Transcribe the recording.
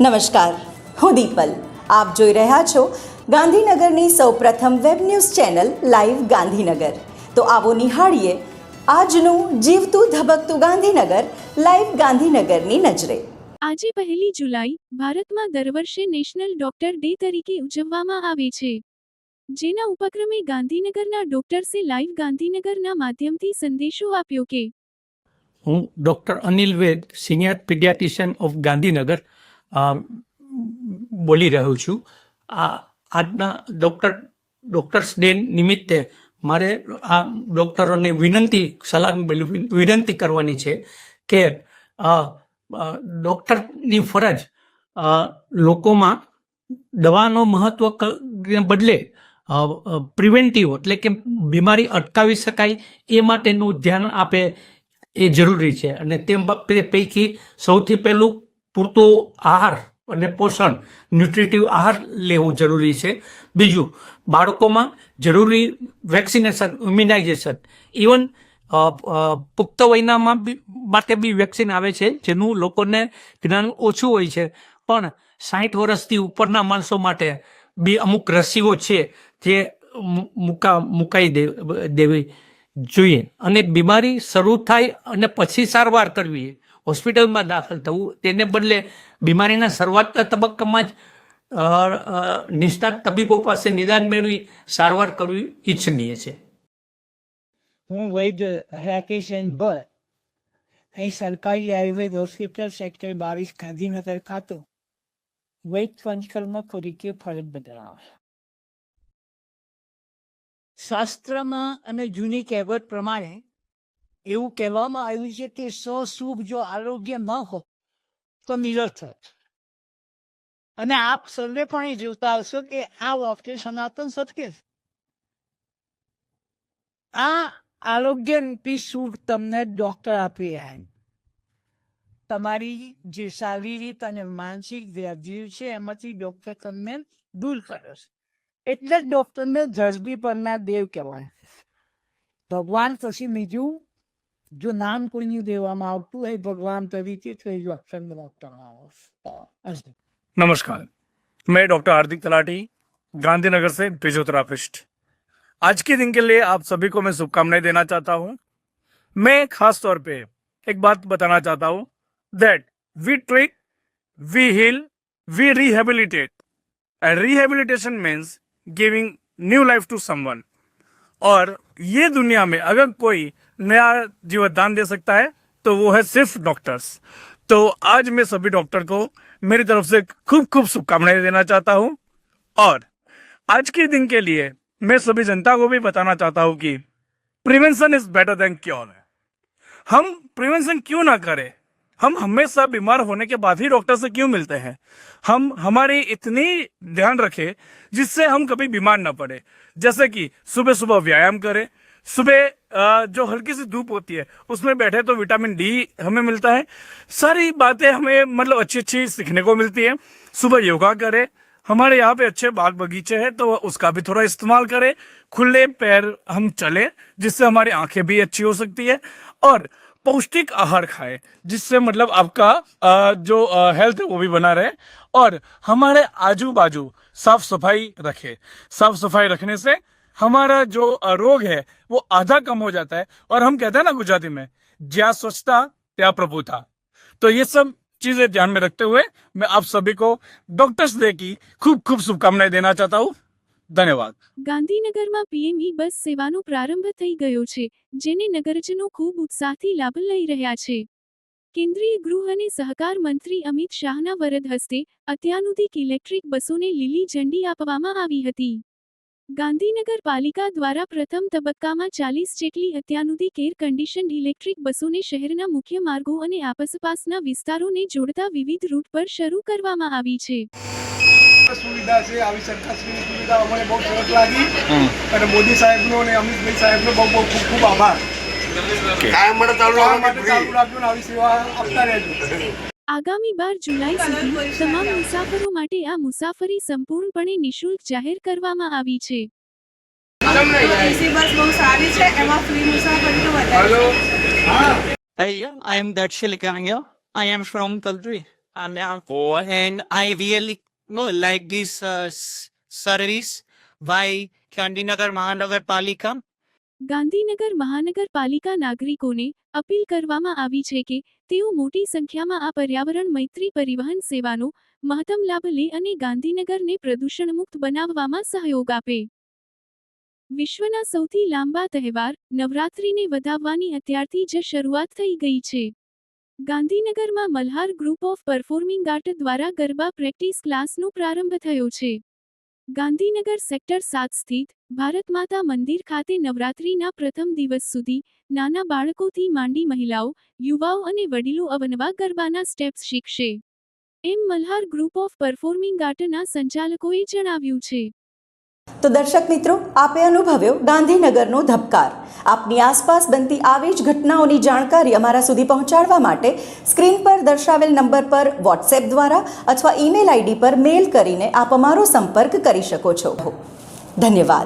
નમસ્કાર, હું દીપલ. આપ જોઈ રહ્યા છો ગાંધીનગરની સૌપ્રથમ web news channel live Gandhinagar. તો આવો નિહાળીએ આજનું જીવતું ધબકતું ગાંધીનગર લાઈવ ગાંધીનગરની નજરે. આજે 1 જુલાઈ ભારતમાં દર વર્ષે નેશનલ ડોક્ટર ડે તરીકે ઉજવવામાં આવે છે, જેના ઉપક્રમે ગાંધીનગરના ડોક્ટર્સે લાઈવ ગાંધીનગરના માધ્યમથી સંદેશો આપ્યો કે હું doctor Anil Ved, senior paediatrician of Gandhinagar બોલી રહ્યો છું. આજના ડૉક્ટર્સ ડે નિમિત્તે મારે આ ડૉક્ટરોને વિનંતી કરવાની છે કે ડૉક્ટરની ફરજ લોકોમાં દવાનો મહત્વ બદલે પ્રિવેન્ટિવ એટલે કે બીમારી અટકાવી શકાય એ માટેનું ધ્યાન આપે એ જરૂરી છે. અને તે પૈકી સૌથી પહેલું પૂરતો આહાર અને પોષણ, ન્યુટ્રિટિવ આહાર લેવું જરૂરી છે. બીજું, બાળકોમાં જરૂરી વેક્સિનેશન, ઇમ્યુનાઇઝેશન, ઇવન પુખ્ત વયનામાં માટે બી વેક્સિન આવે છે, જેનું લોકોને જ્ઞાન ઓછું હોય છે, પણ 60 વર્ષથી ઉપરના માણસો માટે બી અમુક રસીઓ છે જે મુકાઈ દેવી જોઈએ. અને બીમારી શરૂ થાય અને પછી સારવાર કરવી, હોસ્પિટલમાં દાખલ થવું, તેને બદલે બીમારીના શરૂઆતના તબક્કામાં જ નિષ્ણાત તબીબો પાસે નિદાન મેળવી સારવાર કરવી ઈચ્છનીય છે. હું વૈદ્ય રાકેશન ભટ્ટ અહીં સરકારી આયુર્વેદ હોસ્પિટલ સેક્ટર 22 ગાંધીનગર ખાતે વૈદ પંચકર્મ તરીકે ફરજ બજાવે. શાસ્ત્રમાં અને જૂની કહેવત પ્રમાણે એવું કહેવામાં આવ્યું છે કે શુભ જો આરોગ્ય ન હોય તો નિરર્થક. અને આપ સર્વે પણ એ જોતા હશો કે આ વાક્ય સનાતન સત્ય છે. આ આરોગ્ય રૂપી સુખ તમને ડોક્ટર આપી રહ્યા. તમારી જે શારીરિક અને માનસિક વ્યાધિ છે એમાંથી ડોક્ટર તમને દૂર કરે છે. એટલે જ ડોક્ટરને ધરતી પરના દેવ કહેવાય. ભગવાન પછી બીજું જો નામ કોઈનું દેવામાં આવતું હોય ભગવાન તરીકે તો એ ડોક્ટર આવે. नमस्कार, मैं डॉक्टर हार्दिक तलाटी गांधीनगर से फिजियोथेरापिस्ट. आज के दिन के लिए आप सभी को मैं शुभकामनाएं देना चाहता हूं. मैं खास तौर पे एक बात बताना चाहता हूं that we treat, we heal, we rehabilitate. And rehabilitation means giving new life to someone. और ये दुनिया में अगर कोई नया जीवन दान दे सकता है तो वो है सिर्फ डॉक्टर्स. तो आज मैं सभी डॉक्टर को मेरी तरफ से खूब खूब शुभकामनाएं देना चाहता हूं. और आज के दिन के लिए मैं सभी जनता को भी बताना चाहता हूं कि prevention is better than cure. हम प्रिवेंशन क्यों ना करें? हम हमेशा बीमार होने के बाद ही डॉक्टर से क्यों मिलते हैं? हम हमारी इतनी ध्यान रखें जिससे हम कभी बीमार ना पड़े. जैसे कि सुबह सुबह व्यायाम करें, सुबह जो हल्की सी धूप होती है उसमें बैठे तो विटामिन डी हमें मिलता है. सारी बातें हमें मतलब अच्छी अच्छी सीखने को मिलती है. सुबह योगा करें, हमारे यहाँ पे अच्छे बाग बगीचे हैं तो उसका भी थोड़ा इस्तेमाल करें. खुले पैर हम चले जिससे हमारी आंखें भी अच्छी हो सकती है. और पौष्टिक आहार खाएं जिससे मतलब आपका जो हेल्थ है वो भी बना रहे. और हमारे आजू बाजू साफ सफाई रखें. साफ सफाई रखने से हमारा जो रोग है वो आधा कम हो जाता है. और हम कहते हैं ना गुजराती में, ज्या स्वच्छता त्या प्रभुता. तो ये सब चीजें ध्यान में रखते हुए मैं आप सभी को डॉक्टर्स डे की खूब खूब शुभकामनाएं देना चाहता हूँ. धन्यवाद. ગાંધીનગરમાં પીએમઈ બસ સેવાનો પ્રારંભ થઈ ગયો છે, જેને નગરજનો ખૂબ ઉત્સાહથી લાભ લઈ રહ્યા છે. કેન્દ્રીય ગૃહ અને સહકાર મંત્રી અમિત શાહના વરદ હસ્તે અત્યાધુનિક ઇલેક્ટ્રિક બસોને લીલી ઝંડી આપવામાં આવી હતી. ગાંધીનગર પાલિકા દ્વારા પ્રથમ તબક્કામાં 40 જેટલી અત્યાધુનિક એર કન્ડિશન્ડ ઇલેક્ટ્રિક બસોને શહેરના મુખ્ય માર્ગો અને આસપાસના વિસ્તારોને જોડતા વિવિધ રૂટ પર શરૂ કરવામાં આવી છે. સુવિધા છે, આવી સરકારશ્રીની સુવિધા અમને બહુ સરસ લાગી અને મોદી સાહેબનો અને અમિતભાઈ સાહેબનો બહુ બહુ ખૂબ ખૂબ આભાર. કાયમ માટે ચાલુ રાખજો ને આવી સેવા આપતા રહેજો. આગામી 12 જુલાઈ સુધી તમામ મુસાફરો માટે આ મુસાફરી સંપૂર્ણપણે નિઃશુલ્ક જાહેર કરવામાં આવી છે. એસી બસ બહુ સારી છે, એમાં ફ્રી મુસાફરી તો વધારે છે. Hey, I am Darshil Kanya. I am from Kalri. and I really like this service by Gandhinagar Mahanagarpalika. Gandhinagar મહાનગરપાલિકા નાગરિકોને અપીલ કરવામાં આવી છે કે તેઓ મોટી સંખ્યામાં આ પર્યાવરણ મૈત્રી પરિવહન સેવાનો મહત્તમ લાભ લે અને ગાંધીનગરને પ્રદૂષણમુક્ત બનાવવામાં સહયોગ આપે. વિશ્વના સૌથી લાંબા તહેવાર નવરાત્રિને વધાવવાની અત્યારથી જ શરૂઆત થઈ ગઈ છે. ગાંધીનગરમાં Malhar group of performing art દ્વારા ગરબા પ્રેક્ટિસ ક્લાસનો પ્રારંભ થયો છે. ગાંધીનગર સેક્ટર 7 સ્થિત ભારત માતા મંદિર ખાતે નવરાત્રિના પ્રથમ દિવસ સુધી નાના બાળકોથી માંડી મહિલાઓ, યુવાઓ અને વડીલો અવનવા ગરબાના સ્ટેપ્સ શીખશે, એમ મલ્હાર ગ્રુપ ઓફ પરફોર્મિંગ આર્ટના સંચાલકોએ જણાવ્યું છે. તો દર્શક મિત્રો, આપે અનુભવ્યો ગાંધીનગરનો ધબકાર. આપની આસપાસ બનતી આવી જ ઘટનાઓની જાણકારી અમારા સુધી પહોંચાડવા માટે સ્ક્રીન પર દર્શાવેલ નંબર પર વોટ્સએપ દ્વારા અથવા ઈમેલ આઈડી પર મેલ કરીને આપ અમારો સંપર્ક કરી શકો છો. ધન્યવાદ.